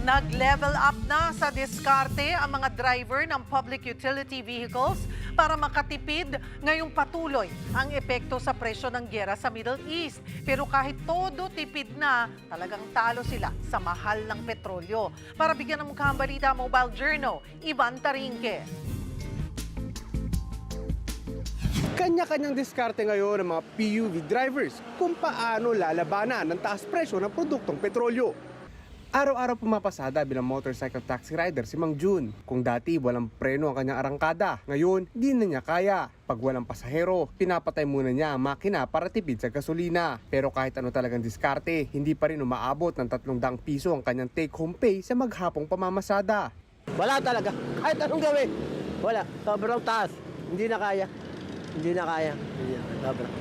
Nag-level up na sa diskarte ang mga driver ng public utility vehicles para makatipid. Ngayong patuloy ang epekto sa presyo ng gyera sa Middle East. Pero kahit todo tipid na, talagang talo sila sa mahal ng petrolyo. Para bigyan ng mukhang balita, Mobile Journal, Ivan Tarinque. Kanya-kanyang diskarte ngayon ng mga PUV drivers kung paano lalabanan ng taas presyo ng produktong petrolyo. Araw-araw pumapasada bilang motorcycle taxi rider si Mang Jun. Kung dati walang preno ang kanyang arangkada, ngayon di na niya kaya. Pag walang pasahero, pinapatay muna niya ang makina para tipid sa gasolina. Pero kahit ano talagang diskarte, hindi pa rin umaabot ng 300 piso ang kanyang take-home pay sa maghapong pamamasada. Wala talaga. Kahit anong gawin. Wala. Sobrang taas. Hindi na kaya. Sobrang.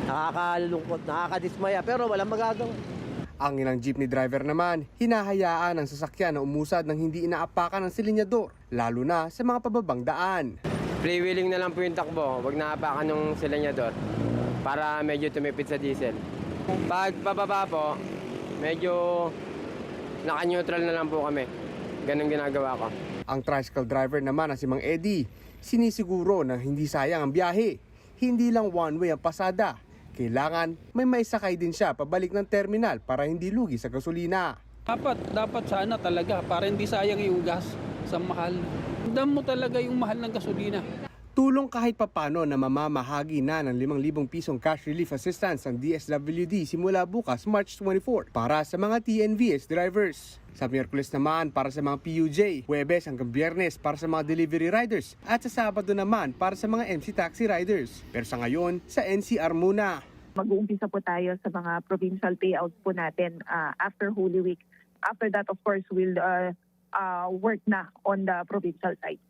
Nakakalungkot, nakakadismaya, pero walang magagawa. Ang ilang jeepney driver naman, hinahayaan ang sasakyan na umusad ng hindi inaapakan ng silinyador, lalo na sa mga pababang daan. Freewheeling na lang po yung takbo, wag naapakan yung silinyador para medyo tumipid sa diesel. Pag pababa po, medyo naka-neutral na lang po kami. Ganun ginagawa ko. Ang tricycle driver naman na si Mang Eddie, sinisiguro na hindi sayang ang biyahe. Hindi lang one way ang pasada. Kailangan may maisakay din siya pabalik ng terminal para hindi lugi sa gasolina. Dapat sana talaga para hindi sayang yung gas sa mahal. Dam mo talaga yung mahal ng gasolina. Tulong kahit papano na mamamahagi na ng 5,000 pisong cash relief assistance ang DSWD simula bukas March 24 para sa mga TNVS drivers. Sa Miyerkules naman para sa mga PUJ, Huwebes hanggang Biyernes para sa mga delivery riders at sa Sabado naman para sa mga MC taxi riders. Pero sa ngayon, sa NCR muna. Mag-uumpisa po tayo sa mga provincial payouts po natin after Holy Week. After that, of course, we'll work na on the provincial side.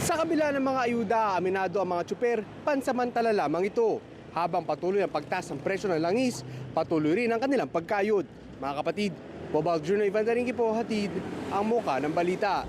Sa kabila ng mga ayuda, aminado ang mga tsuper, pansamantala lamang ito. Habang patuloy ang pagtaas ng presyo ng langis, patuloy rin ang kanilang pagkayod. Mga kapatid, Mobile Journal, Ivan Tarinque po, hatid ang muka ng balita.